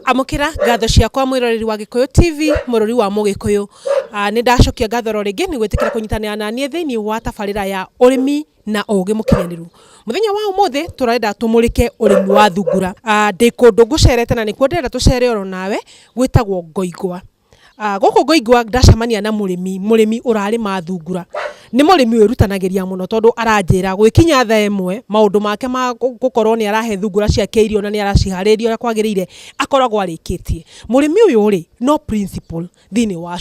Amukira ngatho ciakwa mwiroreri wa Gikuyu TV murori wa Mugikuyu. Ni ndacokia ngatho ro ringi ni gwitikira kunyitanira na nie thiini wa tabarira ya urimi na ugi mukinyaniru. Muthenya wa umuthi turenda tumurike urimi wa thungura. Ndi kundu ngucerete na nikuo ndirenda tucere oro nawe gwitagwo Ngoigwa. Guku Ngoigwa ndacamania na murimi urarima thungura. Ni murimi wirutanagiria muno tondu aranjira gwikinya tha imwe maundu make ma gukorwo ni arahe thungura ciake irio na ni aracihariria kwagirire akoragwo arikitie. Murimi uyu ri no principal thiini wa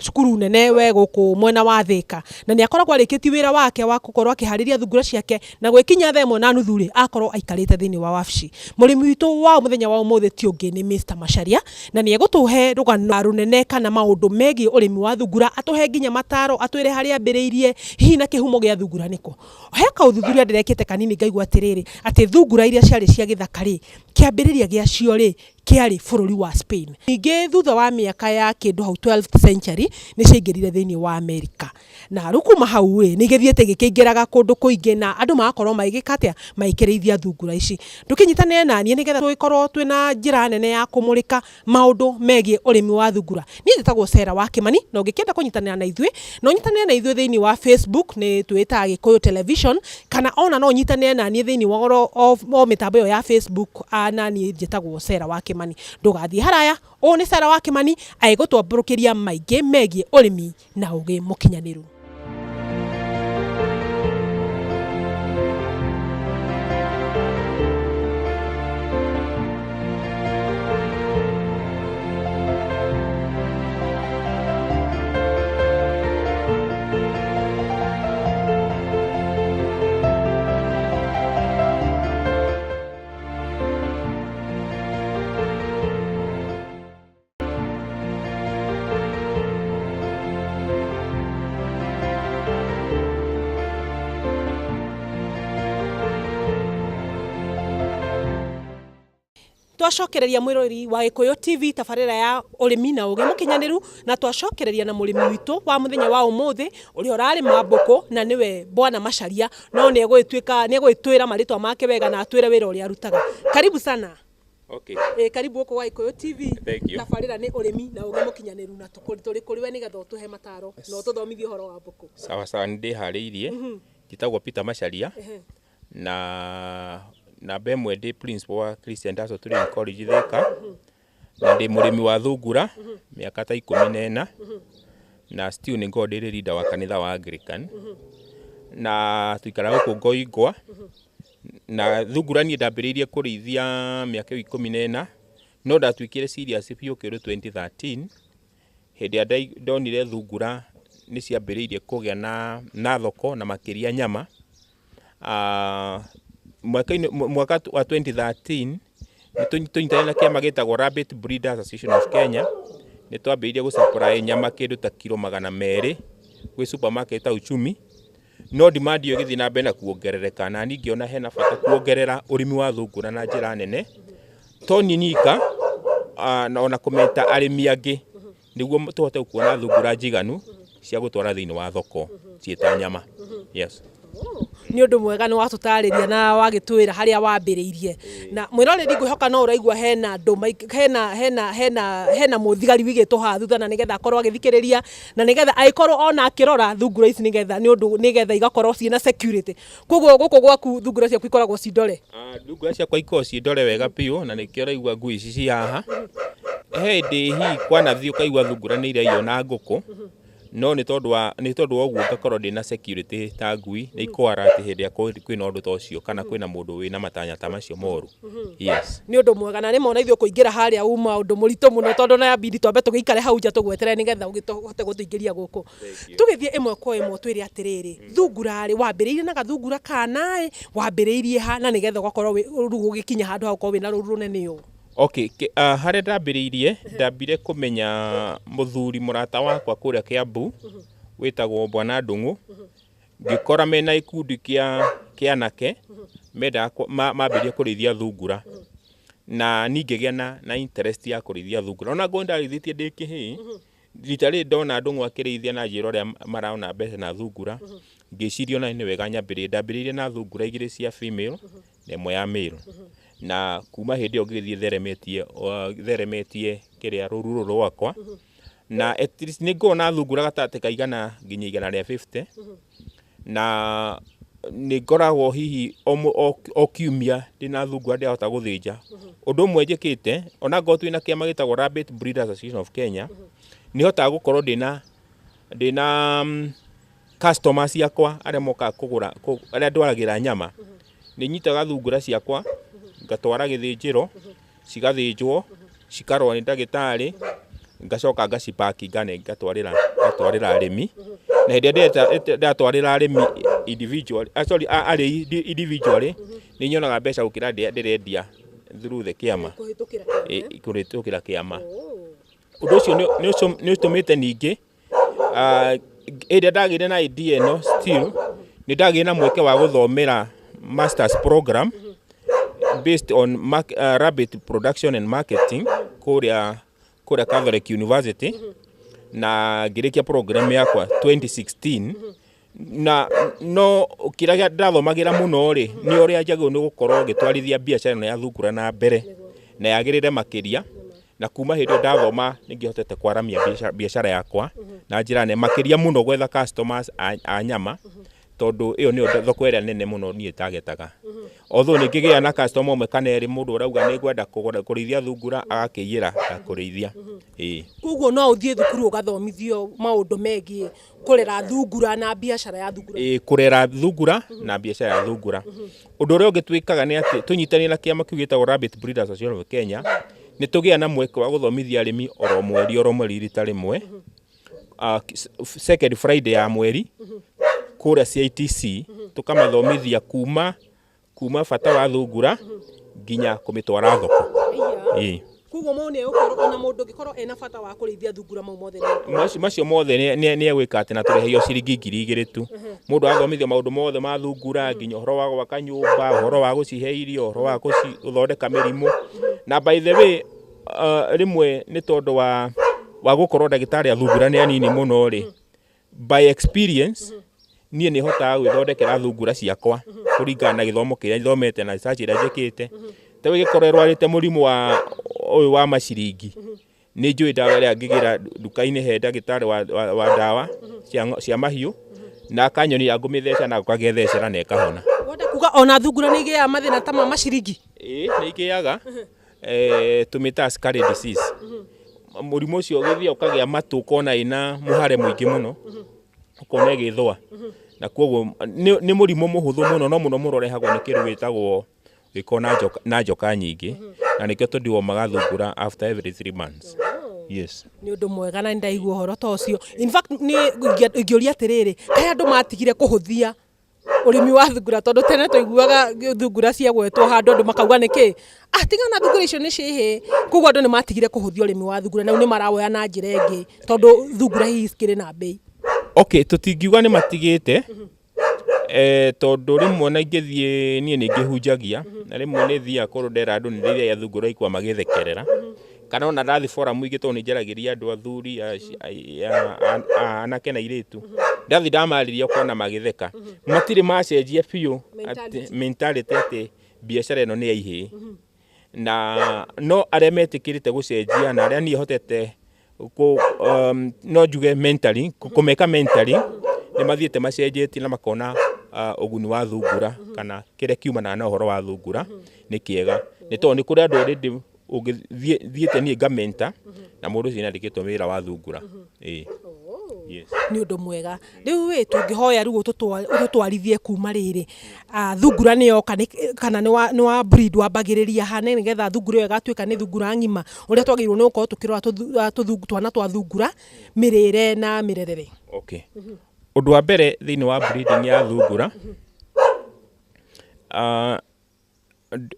cukuru nene we guku mwena wa Thika na ni akoragwo arikitie wira wake wa gukorwo akihariria thungura ciake na gwikinya tha imwe na nuthu ri akorwo aikarite thiini wa wabici. Murimi witu wa muthenya wa umuthi ti ungi ni Mr. Macharia na ni egutuhe rugano runene kana maundu megi urimi wa thungura, atuhe nginya mataro, atwire haria ambiriirie hihi na kihumo gia thungura niko. Heka uthuthuria ndirekite kanini ngaigua atiriri ati thungura iria ciari cia githaka ri kiambiriria gia cio ri kiari bururi wa Spain. Ningi thutha wa miaka ya kindu hau 12th century ni ciaingirire thiini wa America. Na rukuma hau ri ni githiete gikiingiraga kundu kuingi na andu magakorwo magikatia maikirithia thungura ici. Ndukinyitanire na nie nigetha tuikorwo twina njira nene ya kumurika maundu megie urimi wa thungura. Ni njitagwo Sarah wa Kimani na ungikienda kunyitanira na ithui no nyitanire na ithui thiini wa Facebook ni twita Gikuyu Television kana ona no nyitanire na nie thiini wa o mitambo yo ya Facebook na nie njitagwo Sarah wa Kimani. Ndugathie haraya o ni Sarah wa Kimani aigutwamburukiria maingi megie urimi na ugi mukinyaniru. Twacokereria mwirori wa Gikuyu TV tabarira ya urimi na ugi mukinyaniru na twacokereria na murimi witu wa muthenya wa umuthi uri urarima mbuku na niwe Bwana Macharia no ni egwitwira maritwa make wega na atwire wira uri arutaga. Karibu sana. Okay. Karibu uko wa Gikuyu TV. Tabarira ni urimi na ugi mukinyaniru na turi kuriwe nigetha utuhe mataro na ututhomithie horo wa mbuku. Sawa sawa ndi hariirie. Kitagwo Peter Macharia. Na bemwe ndi principal wa Christian Daso Training College Thika. Na ndi murimi wa thungura miaka ta 14 na still ni ngondire leader wa kanitha wa Anglican. Na tuikara guku Ngoigwa na thungura ni ndambiriirie kurithia miaka 14 no ndatwikire serious biu kiru 2013 hindi ya ndonire thungura ni ciambiriirie kugia na thoko na makiria nyama. Mwaka wa 2013 tunyitane na kiama gitagwo Rabbit Breeders Association of Kenya ni twambiriirie gusupply nyama kindu ta kilo 200 gwi supermarket ta Uchumi no demand yo githina mbere na kuongerereka na ningiona hena bata kuongerera urimi wa thungura na njira nene toni nika na ona komenta arimi angi niguo tuhote kuona thungura njiganu cia gutwara thiini wa thoko cieta nyama. Yes. Ni undu mwega ni watutariria na wagitwira haria wambiriirie na mwiroreri ngwihoka no uraigua hena andu hena muthigari wigitwo ha thutha na nigetha akorwo agithikiriria na nigetha aikorwo ona akirora thungura ici nigetha ni undu nigetha igakorwo ciina security. Koguo guku gwaku thungura ciaku ikoragwo cindore. Thungura ciakwa ikoragwo cindore wega piu na nikio raigua ngui ici ci haha hindi hi kwanathii ukaigua thungura ni iria iyo na nguku no ni tondu wa uguo ngakorwo ndina security ta ngui ni ikwara ati hindi kwina undu tocio kana kwina mundu wina matanya ta macio moru. Yes. Ni undu mwega na ni mona ithio kuingira haria uma undu murito muno tondu na bidi twambe tugikare hau nja tugwetere nigetha ugitohote gutuingiria guku. Tugithie imwe kwa imwe twire atiriri thungura ri wambiriirie na gathungura kana wambiriirie ha na nigetha ugakorwo rugu gikinya handu ha ukorwo wina ruru runene yo. Okay, hare ndambire kumenya muthuri murata wakwa kuria Kiambu witagwo Bwana Ndungu ngikora mena ikundi kia anake menda mambirie kurithia thungura na ningigia na interest ya kurithia thungura ona ngo ndarithĩtie ndĩ kĩhĩ rita rĩ ndona Ndung'u akĩrĩithia na njĩra ũrĩa maraona mbeca na thungura ngĩciria ona nĩ wega ndambĩrĩirie na thungura igĩrĩ cia female na ĩmwe ya male. Na kuma hĩndĩ ĩyo ngĩgĩthiĩ theremetie kĩrĩa rũru rwakwa, na at least nĩ ngoragwo na thungura gatagatĩ ka 100 nginya 150, na nĩ ngoragwo hihi o kiumia ndĩna thungura ndĩrahota gũthĩnja. Ũndũ ũmwe njĩkĩte, ona ngorwo twĩna kĩama gĩtagwo Rabbit Breeders Association of Kenya, nĩ hotaga gũkorwo ndĩna customers ciakwa arĩa mokaga kũgũra, arĩa ndwaragĩra nyama. Nĩ nyitaga thungura ciakwa ngatwara gĩthĩnjĩro, cigathĩnjwo, cikarorwo nĩ ndagĩtarĩ, ngacoka ngacipaki ngatwarĩra arĩmi. Na hĩndĩ ĩrĩa ndatwarĩra arĩmi individually, nĩ nyonaga mbeca gũkĩra ndĩrendia through the kĩama, kũhĩtũkĩra kĩama. Ũndũ ũcio nĩ ũtũmĩte ningĩ hĩndĩ ndagĩire na idea ĩno still nĩ ndagĩire na mweke wa gũthomera masters program based on rabbit production and marketing kũrĩa Catholic University, na ngĩrĩkia program yakwa 2016. Na no kĩrĩa ndathomagĩra mũno rĩ nĩ ũrĩa njagĩrĩirwo nĩ gũkorwo ngĩtwarithia biacara ĩno ya thungura na mbere na yagĩrĩre makĩria. Na kuma hĩndĩ ĩyo ndathoma nĩ ngĩhotete kwaramia biacara yakwa na njĩra nene makĩria mũno gwetha customers a nyama, tondũ ĩyo nĩyo thoko ĩrĩa nene mũno niĩ targetaga. Although nĩ ngĩgĩa na customer ũmwe kana erĩ, mũndũ ũrauga nĩ ngwenda kũrĩithia thungura agakĩiyĩra kũrĩithia. Koguo no ũthiĩ thukuru ũgathomithio maũndũ megiĩ kũrera thungura na biacara ya thungura. Kũrera thungura na biacara ya thungura. Ũndũ ũrĩa ũngĩ twĩkaga nĩ atĩ tũnyitanĩire na kĩama kĩu gĩtagwo Rabbit Breeders Association of Kenya, nĩ tũgĩa na mweke wa gũthomithia arĩmi oro mweri rita rĩmwe, second Friday ya mweri kũrĩa CITC, tũkamathomithia kuma bata wa thungura nginya kũmĩtwara thoko. Koguo mũndũ ũkorwo na mũndũ ũngĩkorwo ena bata wa kũrĩithia thungura macio mothe nĩ egwĩka atĩ na tũrĩhagio ciringi 2,000 tu. Mũndũ athomithio maũndũ mothe ma thungura, nginya ũhoro wa gwaka nyũmba, ũhoro wa gũcihe irio, ũhoro wa gũthondeka mĩrimũ. Na by the way, rĩmwe nĩ tondũ wa gũkorwo ndagĩtarĩ a thungura nĩ anini mũno rĩ, by experience niĩ nĩ hotaga gwĩthondekera thungura ciakwa kũringana na gĩthomo kĩrĩa thomete na research ĩrĩa njĩkĩte. Ta gĩkorwo ĩrwarĩte mũrimũ wa maciringi, nĩ njũĩ ndawa ĩrĩa ngĩgĩra nduka-inĩ he ndagĩtarĩ wa ndawa cia mahiũ, na akanyonia ngũmĩtheca na ngagethecera na ĩkahona. Wenda kuga ona thungura nĩ igĩaga mathĩna ta ma maciringi? Nĩ igĩaga, tũmĩtaga scurry disease. Mũrimũ ũcio ũgĩthiĩ ũkagĩa matũ, ũkona ĩna mũhare mũingĩ mũno, ũkona ĩgĩthũa. Na koguo nĩ mũrimũ mũhũthũ mũno, no mũno ũrehagwo nĩ kĩndũ gĩtagwo gĩko na njoka nyingĩ, na nĩkĩo tũdiwomaga thungura after every 3 months. Yes. Nĩ ũndũ mwega na ndaigua ũhoro ta ũcio. In fact ingĩũria atĩrĩrĩ, kaĩ andũ matigire kũhũthia ũrĩmi wa thungura, tondũ tene tũiguaga thungura ciagwetwo handũ andũ makauga nĩkĩ tigana thungura icio nĩ cihĩ. Koguo andũ nĩ matigire kũhũthia ũrĩmi wa thungura, na nĩ marawoya na njĩra ĩngĩ tondũ thungura hihi cikĩrĩ na mbei. Okay, tũtingiuga nĩ matigĩte, tondũ rĩmwe na ingĩthiĩ niĩ nĩ ngĩhunjagia, na rĩmwe nĩ thiaga kũrũ ndera andũ nĩ ndĩithagia thungura ikwa magĩthekerera, kana ona ndathi forum ingĩ tondũ nĩ njaragĩria andũ athuri, anake na airĩtu, ndathi ndamarĩria ũkona magĩtheka, matirĩ macenjia biũ mentality atĩ biacara ĩno nĩ ya ihĩ. Na no arĩa metĩkĩrĩte gũcenjia na arĩa niĩ hotete no njuge mentally, kũmeka mentally, nĩ mathiĩte macenjetie na makona ũguni wa thungura kana kĩrĩa kiumanaga na ũhoro wa thungura nĩ kĩega. Nĩ tondũ nĩ kũrĩ andũ already ũngĩthiĩte niĩ ngamenta na mũndũ ũcio nĩandĩkĩtwo wĩra wa thungura. Yes. Nĩ ũndũ mwega. Rĩu tũngĩhoya rĩu ũtũtwarithie kuma rĩrĩ, thungura nĩ yoka kana nĩ wa breed wambagĩrĩria hane nĩgetha thungura ĩyo ĩgatuĩka nĩ thungura ng'ima, ũrĩa twagĩrĩirwo nĩ gũkorwo tũkĩrora twana twa thungura mĩrĩre na mĩrerere. Okay. Ũndũ wa mbere thĩinĩ wa breeding ya thungura,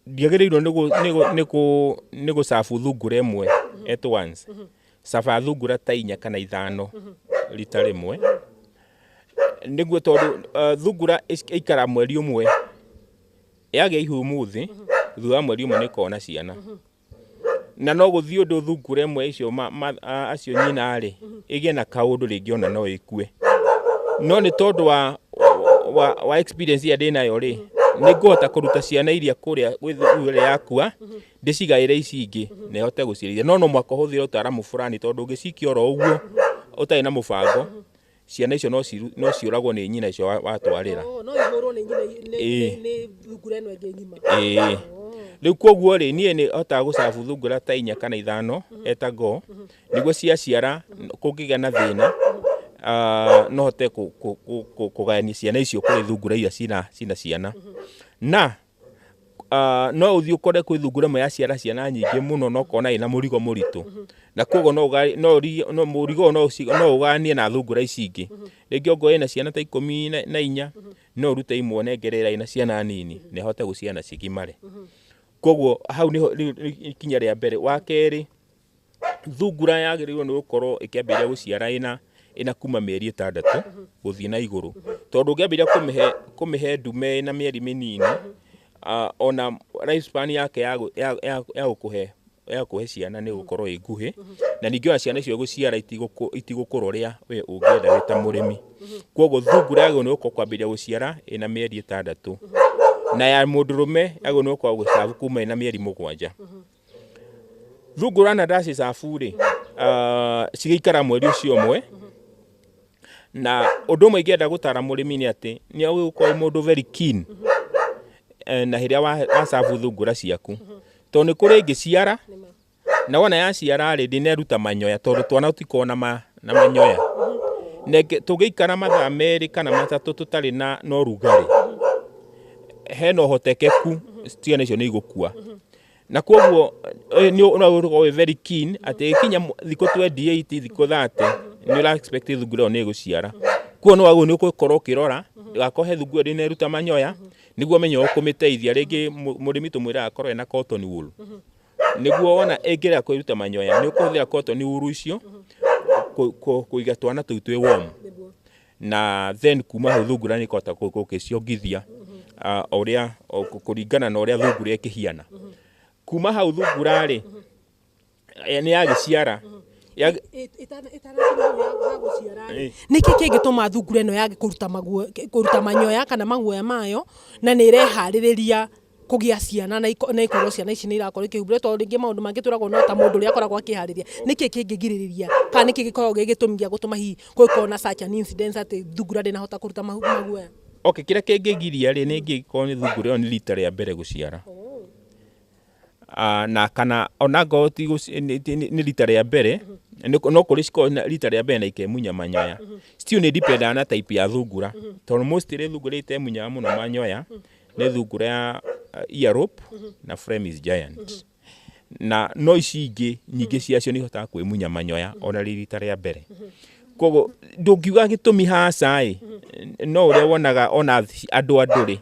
ndiagĩrĩirwo nĩ gũcabu thungura ĩmwe at once. Caba thungura ta 4 kana 5 rita rĩmwe, nĩguo tondũ thungura ĩikara mweri ũmwe, yagĩa ihu ũmũthĩ, thutha wa mweri ũmwe nĩ ĩkoragwo na ciana. Na no gũthiĩ ũndũ thungura ĩmwe icio acio nyina-rĩ ĩgĩe na kaũndũ rĩngĩ ona no ĩkue. No nĩ tondũ wa experience ya ndĩnayo rĩ, nĩngũhota kũruta ciana iria kũrĩa gwĩ yakua ndĩcigaĩre ici ingĩ na ihote gũcirĩithia. No mwaka ũhũthĩre ũtaaramu fulani, tondũ ũngĩcikia oro ũguo ũtarĩ na mũbango, ciana icio no ciũragwo nĩ nyina icio watwarĩra. No ihũrwo nĩ thungura ĩno ĩngĩ ng'ima. Rĩu koguo rĩ, niĩ nĩ hotaga gũcabu thungura ta 4 kana 5 eta go, nĩguo ciaciara kũngĩgĩa na thĩna no hote kũgayania ciana icio kũrĩ thungura iria cina ciana. Na no ũthiĩ ũkore kwĩ thungura ĩmwe yaciara ciana nyingĩ mũno na ũkona ĩna mũrigo mũritũ, na koguo mũrigo no ũganie na thungura ici ingĩ. Rĩngĩ ongorwo ĩna ciana ta 14 no ũrute imwe ũnengerera ĩna ciana nini na ĩhote gũciara cigimare. Koguo hau nĩ ikinya rĩa mbere. Wa kerĩ, thungura yagĩrĩirwo nĩ gũkorwo ĩkĩambĩrĩria gũciara ĩna kuma mĩeri 6 gũthiĩ na igũrũ, tondũ ũngĩambĩrĩria kũmĩhe ndume na mĩeri mĩnini, ona lifespan yake ya gũkũhe ciana nĩ gũkorwo ĩ nguhĩ, na ningĩ ona ciana icio gũciara itigũkũra ũrĩa we ũngĩenda wĩ ta mũrĩmi. Koguo thungura yagĩrĩirwo nĩ kwambĩrĩria gũciara ĩna mĩeri 6, na ya mũndũrũme yagĩrĩirwo nĩ gũkorwo gũcabu kuma ĩna mĩeri 7. Thungura na ndacicabu rĩ, cigĩikara mweri ũcio ũmwe, na ũndũ ũmwe ingĩenda gũtara mũrĩmi nĩ atĩ nĩ agũkorwo mũndũ very keen na hĩrĩa wacabu thungura ciaku, tondũ nĩ kũrĩ ĩngĩciara na wona yaciara rĩ ndĩneruta manyoya, tondũ twana tũtikoragwo na manyoya. Tũngĩikara mathaa 2 kana 3 tũtarĩ na ũrugarĩ, hena ũhotekeku ciana icio nĩ igũkua. Na koguo no ũkorwo very keen atĩ ikinya thikũ 28 thikũ 30 nĩ ũra expect thungura ĩyo nĩ ĩgũciara. Koguo no wagĩrĩirwo nĩ gũkorwo ũkĩrora ndũgakorwo thungura ndĩneruta manyoya, nĩguo menye ũkũmĩteithia. Rĩngĩ mũrĩmi tũmwĩraga akorwo ena cotton wool, nĩguo wona ĩngĩrega kwĩruta manyoya nĩ ũkũhũthĩra cotton wool icio kũiga twana tũu twĩ warm, na then kuma hau thungura nĩ ĩkũhota gũgĩciongithia ũrĩa kũringana na ũrĩa thungura ĩkĩhiana. Kuma hau thungura rĩ nĩ yagĩciara nĩkĩ kĩngĩtũma thungura ĩno yage kũruta manyoya kana maguoya mayo na nĩ ĩreharĩrĩria kũgĩa ciana na ikorwo ciana ici nĩ irakorwo ikĩhumbĩrwo, tondũ rĩngĩ maũndũ mangĩ tũragwo no ta mũndũ ũrĩa akoragwo akĩharĩria. Nĩkĩ kĩngĩgirĩrĩria kana nĩkĩ gĩkoragwo gĩgĩtũmi gĩa gũtũma hihi gũkorwo na such an incident atĩ thungura ndĩnahota kũruta maguoya? Okay, kĩrĩa kĩngĩgiria rĩ nĩ ingĩkorwo nĩ thungura ĩyo nĩ rita rĩa mbere gũciara, na kana ona ngorwo nĩ rita rĩa mbere, no kũrĩ cikorwo na rita rĩa mbere na ikemunya manyoya. Still nĩ depend na type ya thungura, tondũ mostly thungura itemunyaga mũno manyoya nĩ thungura ya Europe na Flemish Giant, na no ici ingĩ nyingĩ ciacio nĩ ihotaga kwĩmunya manyoya ona rita rĩa mbere. Koguo ndũngiuga gĩtũmi haca no ũrĩa wonaga ona andũ rĩ,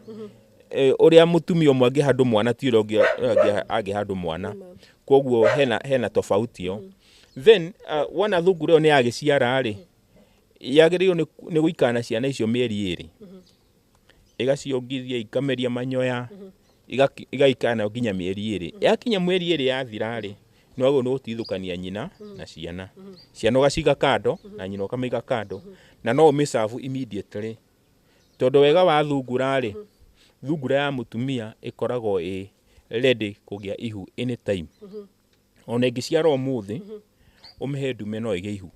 ũrĩa mũtumia ũmwe angĩhandwo mwana ti ũrĩa ũngĩ angĩhandwo mwana, koguo hena tofauti yo. Then wona thungura ĩyo nĩ yagĩciara rĩ, yagĩrĩirwo nĩ gũikara na ciana icio mĩeri 2, ĩgaciongithia ikameria manyoya, igaikara nayo nginya mĩeri 2. Yakinya mĩeri 2 yathira rĩ, no wagĩrĩirwo nĩ gũtithũkania nyina na ciana. Ciana ũgaciga kando na nyina ũkamĩiga kando, na no ũmĩcabu immediately, tondũ wega wa thungura rĩ, thungura ya mũtumia ĩkoragwo ĩ ready kũgĩa ihu anytime. Ona ĩngĩciara ũmũthĩ ũmĩhe ndume no ĩgĩe ihu,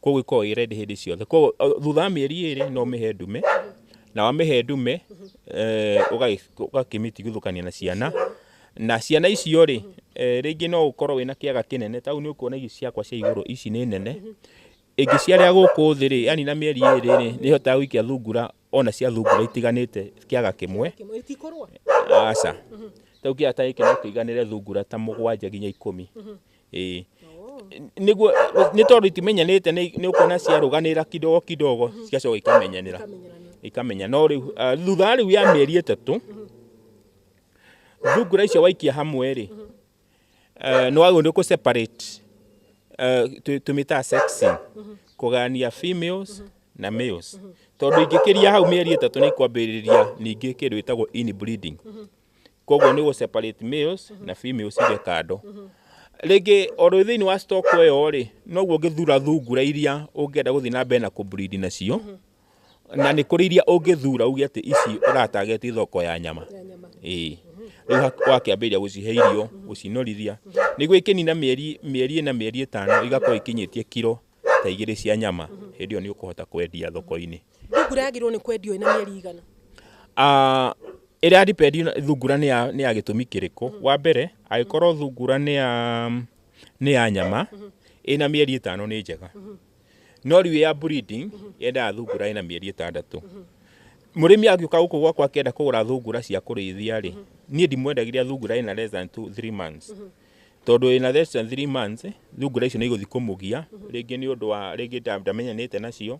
koguo ĩkoragwo ĩ ready hĩndĩ ciothe. Koguo thutha wa mĩeri 2 no ũmĩhe ndume, na wamĩhe ndume ũgakĩmĩtigithũkania na ciana. Na ciana icio rĩ, rĩngĩ no ũkorwo wĩna kĩaga kĩnene, ta nĩ ũkuona ici ciakwa cia igũrũ ici nĩ nene, ĩngĩciarĩra gũkũ thĩ rĩ, yani na mĩeri 2 rĩ, nĩ ihotaga gũikia thungura ona cia thungura itiganĩte kĩaga kĩmwe. Aca, ta kĩaga ta gĩkĩ no kĩiganĩre thungura ta 7 nginya 10. Nĩguo nĩ tondũ itimenyanĩte nĩ ũkuona ciarũganĩra kidogo kidogo cigacoka ikamenya. No rĩu thutha rĩu ya mĩeri 3 thungura icio waikia hamwe rĩ, no wagĩrĩirwo nĩ gũ-separate, tũmĩtaga sexing, kũgania females na males, tondũ ingĩkĩria hau mĩeri 3 nĩ ikwambĩrĩria ningĩ kĩndũ gĩtagwo inbreeding. Koguo nĩ gũ-separate males na females ige kando. Rĩngĩ oro thĩinĩ wa stock ĩyo rĩ, noguo ũngĩthura thungura iria ũngĩenda gũthiĩ na mbere na kũ-breed nacio, na nĩ kũrĩ iria ũngĩthura uge atĩ ici ũratarget thoko ya nyama. Rĩu wakĩambĩrĩria gũcihe irio, gũcinorithia, nĩguo ikĩnina mĩeri na mĩeri 5 igakorwo ikinyĩtie kiro ta 2 cia nyama, hĩndĩ ĩyo nĩ ũkũhota kwendia thoko-inĩ. Thungura yagĩrĩirwo nĩ kwendio ĩna mĩeri igana? Ĩrĩa dipendi thungura nĩ ya gĩtũmi kĩrĩkũ. Wa mbere, angĩkorwo thungura nĩ ya nyama, ĩna mĩeri 5 nĩ njega. No rĩu ya breeding, yendaga thungura ĩna mĩeri 6. Mũrĩmi agĩũka gũkũ gwakwa akĩenda kũgũra thungura cia kũrĩithia-rĩ, niĩ ndimwendagĩria thungura ĩna less than 3 months. Tondũ ĩna less than 3 months, thungura icio nĩ igũthiĩ kũmũgia, rĩngĩ nĩ ũndũ wa rĩngĩ ndamenyanĩte nacio,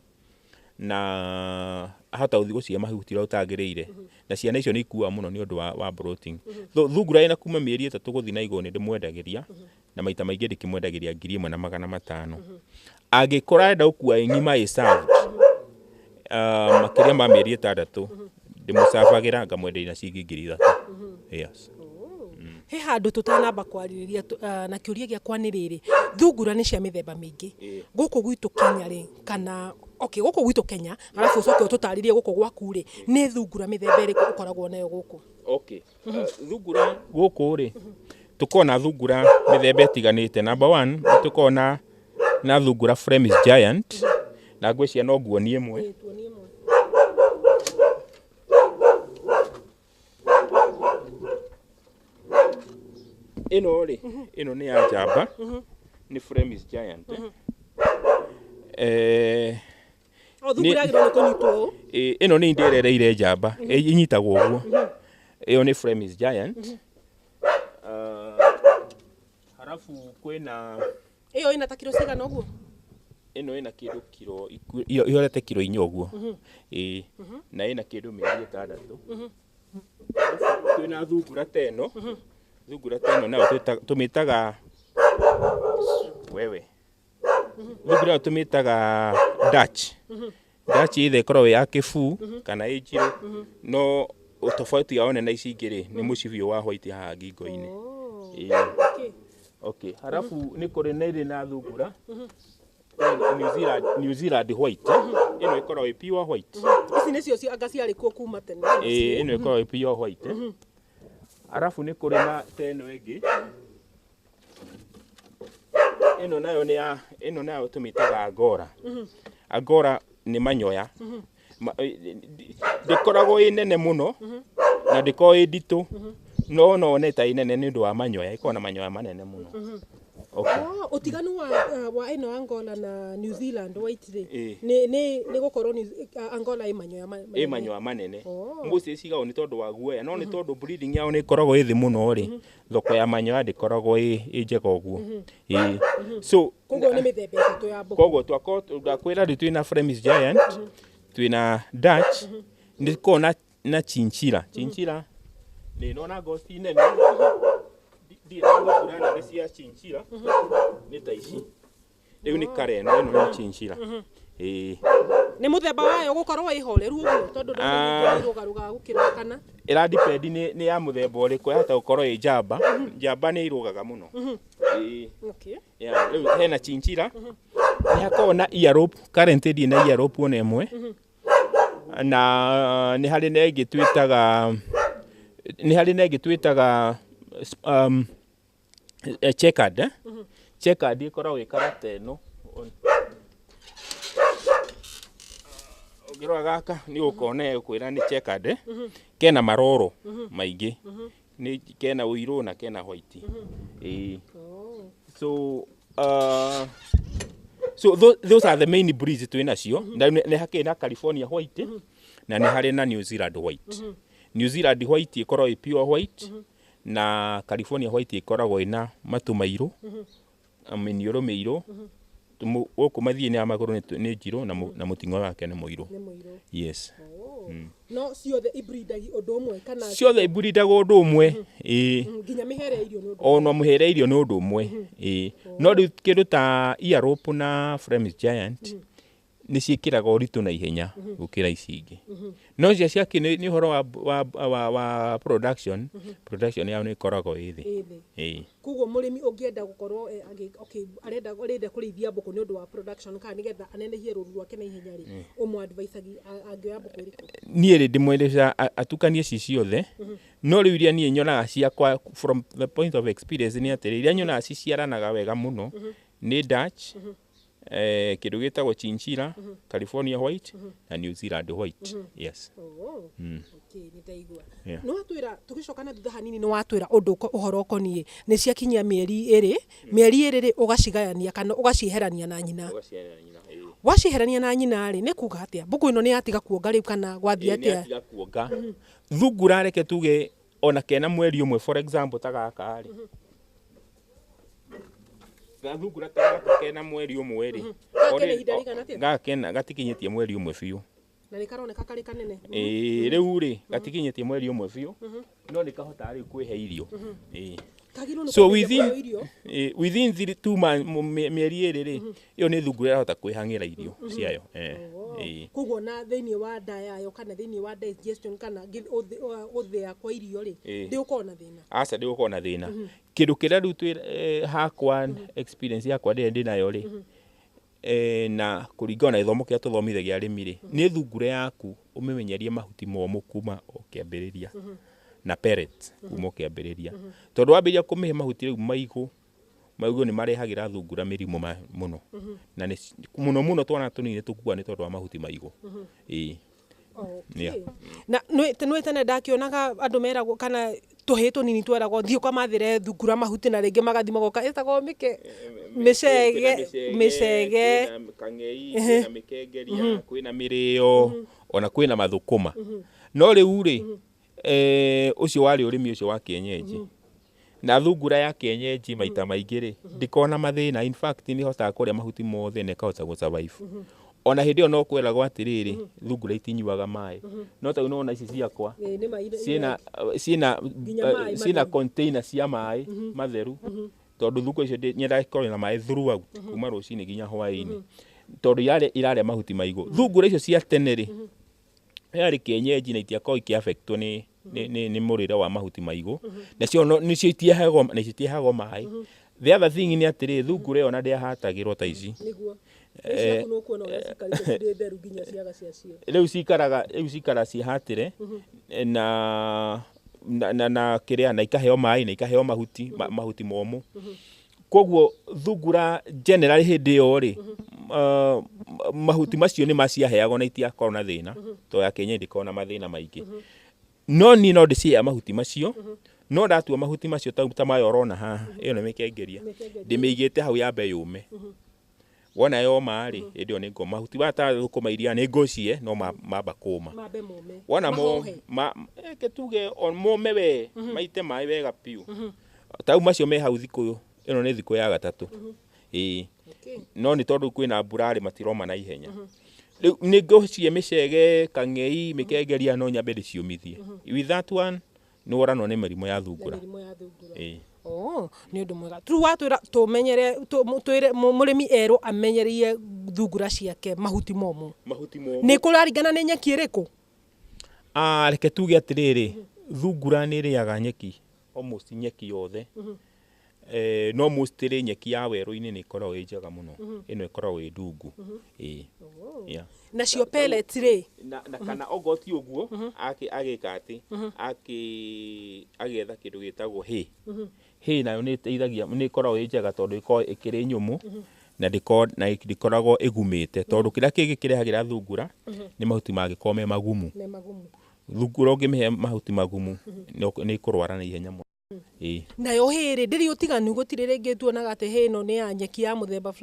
na ahota gũthiĩ gũcihe mahuti ũrĩa ũtagĩrĩire, na ciana icio nĩ ikuaga mũno nĩ ũndũ wa bloating. Thungura ĩna kuma mĩeri 3 gũthiĩ na igũrũ nĩ ndĩmwendagĩria, na maita maingĩ ndĩkĩmwendagĩria 1,500. Angĩkorwo arenda gũkua ng'ima ĩ-served, makĩria ma mĩeri 6, ndĩmũcabagĩra ngamwenderia na ciringi 3,000. Yes. He handũ tũtanamba kwarĩrĩria na kĩũria gĩakwa nĩ rĩrĩ, thungura nĩ cia mĩthemba mĩingĩ. Gũkũ gwitũ Kenya-rĩ, kana gũkũ gwitũ Kenya, arabu ũcoke ũtũtarĩrie gũkũ gwaku-rĩ, nĩ thungura mĩthemba ĩrĩkũ ũkoragwo nayo gũkũ? Thungura gũkũ-rĩ, tũkoragwo na thungura mĩthemba ĩtiganĩte. Number 1, tũkoragwo na thungura Flemish Giant, na ngwĩciria no nguonie ĩmwe. Ĩno-rĩ, ĩno nĩ ya njamba, nĩ Flemish Giant. Thungura yagĩrĩirwo nĩ kũnyitwo? Ĩno nĩ ndĩrereire njamba, inyitagwo ũguo. Ĩyo nĩ Flemish Giant. Halafu kwĩna ĩyo ĩna ta kiro cigana ũguo? Ĩno ĩna kĩndũ kiro ihorete kiro 4 ũguo. Na ĩna kĩndũ mĩeri 6. Twĩna thungura teno. Thungura teno nayo tũmĩtaga thungura ĩyo tũmĩtaga Dutch. Dutch either ĩkoragwo ya kĩbuu kana ĩ njirũ, no tofauti yao na ici ingĩ-rĩ nĩ mũcibi wa white haha ngingo-inĩ. Okay. Halafu nĩ kũrĩ na ĩrĩ na thungura New Zealand white. Ĩno ĩkoragwo ĩ pure white. Ici nĩcio anga ciarĩkuo kuma tene? Ĩno ĩkoragwo ĩ pure white. Halafu nĩ kũrĩ na teno ĩngĩ. Ĩno nayo tũmĩtaga Angora. Angora nĩ manyoya. Ndĩkoragwo ĩ nene mũno, na ndĩkoragwo ĩ nditũ, no none ta ĩ nene nĩ ũndũ wa manyoya, ĩkoragwo na manyoya manene mũno. Ũtiganu wa ĩno Angola na New Zealand white-rĩ, nĩ gũkorwo Angola ĩ manyoya manene. Mostly cigagwo nĩ tondũ wa guoya, no nĩ tondũ breeding yao nĩ ĩkoragwo ĩ thĩ mũno-rĩ, thoko ya manyoya ndĩkoragwo ĩ njega ũguo. Koguo nĩ mĩthemba ĩtatũ ya mbũkũ. Koguo twakwĩra rĩu twĩna Flemish Giant, twĩna Dutch, nĩ tũkoragwo na Chinchilla. Chinchilla nĩ nona ngothi nene. Thungura nene cia Chinchilla nĩ ta ici. Rĩu nĩ Karen, ĩno nĩ Chinchilla. Nĩ mũthemba wayo gũkorwo ĩ horeru ũguo, tondũ ndĩrũgaga gũkĩra kana? Ĩradipendi nĩ ya mũthemba ũrĩkũ, yahota gũkorwo ĩ njamba. Njamba nĩ irũgaga mũno. Rĩu hena Chinchilla, nĩ hakoragwo na Earlobe. Karen ndĩ na Earlobe ona ĩmwe, na nĩ harĩ na ĩngĩ twĩtaga checkered. Checkered ĩkoragwo ĩ karata ĩno. Ũngĩrora gaka nĩ ũkuona kwĩra nĩ checkered. Kena maroro maingĩ. Kena ũirũ na kena white. So those are the main breeds twĩnacio. Nĩ hakĩrĩ na California white, na nĩ harĩ na New Zealand white. New Zealand white ĩkoragwo ĩ pure white, na California white ĩkoragwo ĩna matu mairũ, mĩniũrũ mĩirũ, gũkũ mathiĩ-inĩ ya magũrũ nĩ njirũ, na mũting'o wake nĩ mũirũ. Yes. No ciothe ibreedagio ũndũ ũmwe kana? Ciothe ibreedagwo ũndũ ũmwe. Nginya mĩhere ya irio nĩ ũndũ ũmwe? Ona mĩhere ya irio nĩ ũndũ ũmwe. No rĩu kĩndũ ta Earlobe na Flemish Giant nĩ ciĩkĩraga ũritũ na ihenya gũkĩra ici ingĩ. No ciake nĩ ũhoro wa production, production yao nĩ ĩkoragwo ĩ thĩ. Koguo mũrĩmi ũngĩenda gũkorwo arenda kũrĩithia mbũkũ nĩ ũndũ wa production kana nĩgetha anenehie rũru rwake na ihenya rĩ, ũmũ-advise angĩoya mbũkũ ĩrĩkũ? Niĩ rĩ ndĩmwendera atukanie ici ciothe, no rĩu iria niĩ nyonaga ciakwa from the point of experience nĩ atĩ iria nyonaga ciciaranaga wega mũno nĩ Dutch, kĩndũ gĩtagwo Chinchilla, California White na New Zealand White. Yes. Okay, nĩndaigua. Nĩ watwĩra tũgĩcoka na thutha hanini nĩ watwĩra ũhoro ũkoniĩ nĩ ciakinyia mĩeri ĩrĩ rĩ ũgacigayania kana ũgacieherania na nyina. Wacieherania na nyina rĩ nĩ kuga atĩa? Mbũkũ ĩno nĩ yatiga kuonga rĩu kana gwathiĩ atĩa? Nĩ yatiga kuonga. Thungura reke tuge ona kena mweri ũmwe for example ta gaka rĩ. Thungura ta gaka kena mweri ũmwe rĩ. Gakena gatikinyĩtie mweri ũmwe biũ. Na nĩ karoneka karĩ kanene. Rĩu rĩ gatikinyĩtie mweri ũmwe biũ. No nĩ kahotaga rĩu kwĩhe irio. So within 2 months mĩeri ĩrĩ rĩ ĩyo nĩ thungura ĩrahota kwĩhang'ĩra irio ciayo. Koguo na thĩinĩ wa nda yayo kana thĩinĩ wa digestion kana gũthĩa kwa irio rĩ ndĩgũkorwo na thĩna. Aca ndĩgũkorwo na thĩna. Kĩndũ kĩrĩa rĩu hakwa experience yakwa ndĩnayo rĩ na kũringana na gĩthomo kĩrĩa tũthomithagia arĩmi rĩ nĩ thungura yaku ũmĩmenyerie mahuti momũ kuma o kĩambĩrĩria na pellets kuma o kĩambĩrĩria. Tondũ wambĩrĩria kũmĩhe mahuti rĩu maigũ nĩ marehagĩra thungura mĩrimũ mũno. Na mũno twana tũnini tũkuaga nĩ tondũ wa mahuti maigũ. Na nĩ tene ndakĩonaga andũ meragwo kana tũhĩĩ tũnini tweragwo thiĩ ũkamathĩre thungura mahuti na rĩngĩ magathi magoka ĩtagwo mĩcege, kang'ei, kwĩna mĩkengeria, kwĩna mĩrĩo, ona kwĩna mathũkũma. No rĩu rĩ ũcio warĩ ũrĩmi ũcio wa kienyeji. Na thungura ya kienyeji maita maingĩ rĩ ndikona mathĩna, in fact nĩ hotaga kũrĩa mahuti mothe na ĩkahota gũ-survive. Ona hĩndĩ ĩyo no kwĩragwo atĩrĩrĩ thungura itinyuaga maĩ. No ta nona ici ciakwa ciĩna container cia maĩ matheru. Tondũ thungura icio nyendaga ikorwo na maĩ throughout kuma rũcinĩ nginya hwaĩ-inĩ. Tondũ irarĩa mahuti maigũ. Thungura icio cia tene rĩ yarĩ kienyeji na itiakoragwo ikĩ-affectwo nĩ mũrĩre wa mahuti maigũ. Nacio nĩcio itiahagwo maĩ. The other thing nĩ atĩrĩ thungura ĩyo ona ndĩahatagĩrwo ta ici. Rĩu cikaraga ciĩhatĩre na kĩrĩa na ikaheo maĩ na ikaheo mahuti momũ. Koguo thungura generally hĩndĩ ĩyo rĩ mahuti macio nĩ maciaheagwo na itiakorwo na thĩna. Tondũ ya kienyeji ndĩkoragwo na mathĩna maingĩ. No niĩ no ndĩciheaga mahuti macio. No ndatua mahuti macio ta mayo ũrona haha ĩyo nĩ mĩkengeria ndĩmĩigĩte hau yambe yũme. Wona yoma rĩ hĩndĩ ĩyo nĩ ngoma mahuti ta thũkũma iria nĩ ngũcie no mamba kũma. Wona reke tuge mome we maite maĩ wega piũ. Tau macio me hau thikũ ĩno nĩ thikũ ya gatatũ. No nĩ tondũ kwĩna mbura rĩ matiroma na ihenya. Rĩu nĩ ngũcie mĩcege, kang'ei, mĩkengeria no nyambe ndĩciũmithie. With that one nĩ woranwo nĩ mĩrimũ ya thungura. Nĩ ũndũ mwega. Rĩu watwĩra tũmenyere mũrĩmi erwo amenyereire thungura ciake mahuti momũ. Nĩ kũraringana nĩ nyeki ĩrĩkũ? Reke tuge atĩrĩrĩ thungura nĩ ĩrĩaga nyeki almost nyeki yothe. No mostly nyeki ya werũ-inĩ nĩ ĩkoragwo ĩ njega mũno. Ĩno ĩkoragwo ĩ ndungu. Nacio pellets rĩ na kana ogo ti ũguo agĩka atĩ agĩetha kĩndũ gĩtagwo hay. Hay nayo nĩ ĩteithagia nĩ ĩkoragwo ĩ njega tondũ ĩkoragwo ĩkĩrĩ nyũmũ na ndĩkoragwo ĩgumĩte. Tondũ kĩrĩa kĩngĩ kĩrehagĩra thungura nĩ mahuti mangĩkorwo me magumu. Thungura ũngĩmĩhe mahuti magumu nĩ ĩkũrwara na ihenya mũno. Nayo hay rĩ ndĩrĩ ũtiganu gũtirĩ rĩngĩ tuonaga atĩ hay ĩno nĩ ya nyeki ya mũthemba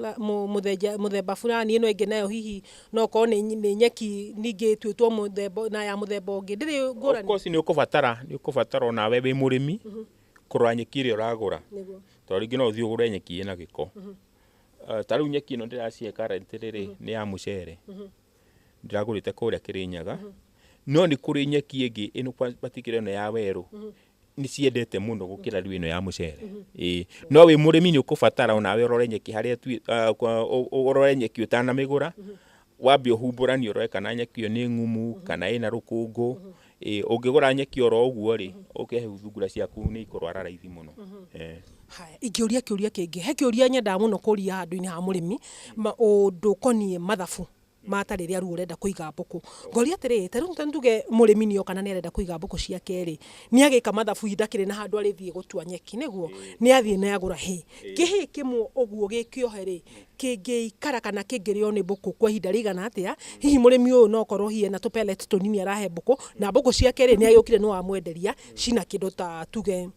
fulani ĩno ĩngĩ nayo hihi no korwo nĩ nyeki ningĩ ĩtuĩtwo mũthemba na ya mũthemba ũngĩ ndĩrĩ ngũrani. Of course nĩ ũkũbatara onawe wĩ mũrĩmi kũrora nyeki ĩrĩa ũragũra. Tondũ rĩngĩ no ũthiĩ ũgũre nyeki ĩna gĩko. Ta rĩu nyeki ĩno ndĩracihe currently rĩ nĩ ya mũcere. Ndĩragũrĩte kũrĩa Kĩrĩnyaga. No nĩ kũrĩ nyeki ĩngĩ ĩno particular ĩno ya werũ nĩ ciendete mũno gũkĩra rĩu ĩno ya mũcere. No wĩ mũrĩmi nĩ ũkũbatara onawe ũrore nyeki harĩa ũrore nyeki ũtanamĩgũra wambe ũhumbũranie ũrore kana nyeki ĩyo nĩ ngumu kana ĩna rũkũngũ. Ũngĩgũra nyeki oro ũguo rĩ, ũkehe thungura ciaku nĩ ikũrwara raithi mũno. Haya, ingĩũria kĩũria kĩngĩ, he kĩũria nyendaga mũno kũria handũ-inĩ ha mũrĩmi, ũndũ ũkoniĩ mathabu mata rĩrĩa rĩu ũrenda kũiga mbũkũ. Ngoria atĩrĩrĩ, ta rĩu tuge mũrĩmi nĩ oka na nĩ arenda kũiga mbũkũ ciake rĩ, nĩ agĩka mathabu ndakĩrĩ na handũ arĩthiĩ gũtua nyeki, nĩguo nĩ athiĩ na agũra hay. Kĩhĩ kĩmwe ũguo gĩkĩohe rĩ, kĩngĩikara kana kĩngĩrĩo nĩ mbũkũ kwa ihinda rĩigana atĩa? Hihi mũrĩmi ũyũ no korwo hihi ena tũpellets tũnini arahe mbũkũ, na mbũkũ ciake rĩ, nĩ agĩũkire nĩ wamwenderia cina kĩndũ ta tuge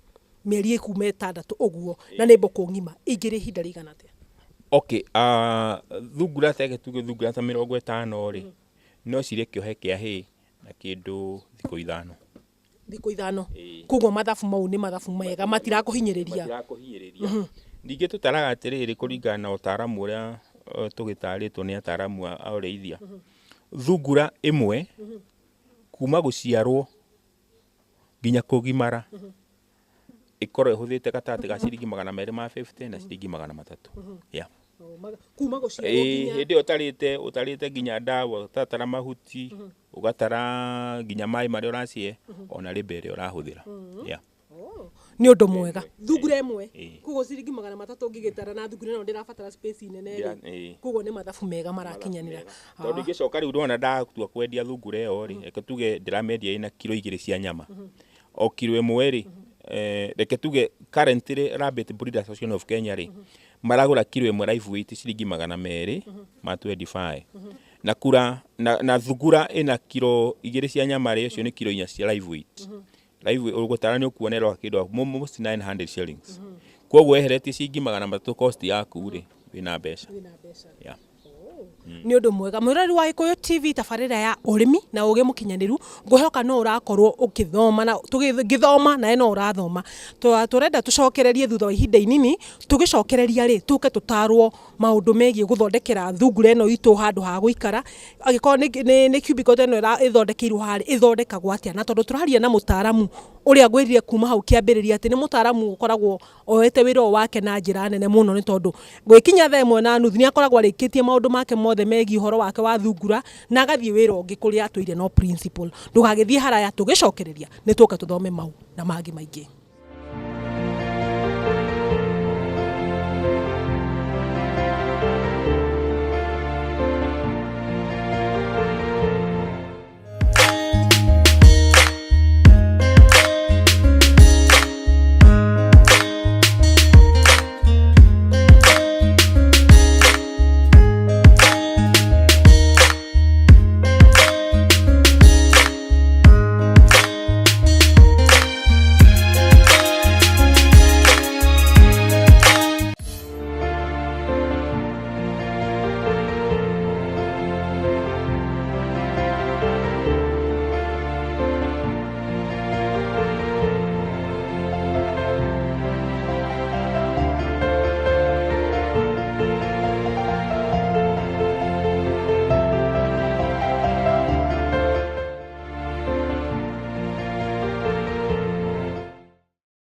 mĩeri ĩkuma 6 ũguo, na nĩ mbũkũ ng'ima, ingĩrĩ ihinda rĩigana atĩa? Okay, thungura tege tuge thungura ta 50 rĩ, no cirĩ kĩohe kĩa hay na kĩndũ thikũ 5. Thikũ 5. Koguo mathabu mau nĩ mathabu mega matirakũhinyĩrĩria. Ningĩ tũtaraga atĩrĩrĩ kũringana na ũtaaramu ũrĩa tũgĩtarĩtwo nĩ ataaramu a ũrĩithia. Thungura ĩmwe kuma gũciarwo nginya kũgimara ikorwo ihũthĩte gatagatĩ ga ciringi 250 na ciringi 300. Kuma gũciarwo nginya hĩndĩ ĩyo ũtarĩte nginya ndawa, ũtatara mahuti, ũgatara nginya maĩ marĩa ũracihe, ona rĩmba ĩrĩa ũrahũthĩra. Nĩ ũndũ mwega. Thungura ĩmwe, koguo ciringi 300 ũngĩgĩtara na thungura ĩno ndĩrabatara space nene rĩ, koguo nĩ mathabu mega marakinyanĩra. Tondũ ingĩcoka rĩu ndona ndatua kwendia thungura ĩyo rĩ, reke tuge ndĩramendia ĩna kilo 2 cia nyama. O kilo ĩmwe rĩ, reke tuge currently Rabbit Breeders Association of Kenya rĩ, maragũra kilo ĩmwe live weight ciringi 225. Na thungura ĩna kilo 2 cia nyama rĩ, ũcio nĩ kilo 4 cia live weight. Live weight ũgũtara nĩ ũkuonerwo kĩndũ almost 900 shillings. Koguo eheretie ciringi 300 cost yaku rĩ, wĩna mbeca. Nĩ ũndũ mwega. Mwĩrori wa Gĩkũyũ TV tabarĩra ya ũrĩmi na ũgĩ mũkinyanĩru, ngũhoka no ũrakorwo ũkĩthoma na tũgĩthoma na no ũrathoma. Tũrenda tũcokererie thutha wa ihinda inini, tũgĩcokereria rĩ, tũke tũtarwo maũndũ megiĩ gũthondekera thungura ĩno itũ handũ ha gũikara. Angĩkorwo nĩ cubicle ĩno ĩthondekeirwo harĩ, ĩthondekagwo atĩa? Na tondũ tũraria na mũtaaramu ũrĩa ngwĩrire kuma hau kĩambĩrĩria atĩ nĩ mũtaaramu ũkoragwo oete wĩra ũyũ wake na njĩra nene mũno, nĩ tondũ gwĩkinya 1:30 nĩ akoragwo arĩkĩtie maũndũ make mothe megiĩ ũhoro wake wa thungura na agathiĩ wĩra ũngĩ kũrĩa atũire no principle. Ndũgagĩthiĩ haraya, tũgĩcokereria nĩ tũke tũthome mau na mangĩ maingĩ.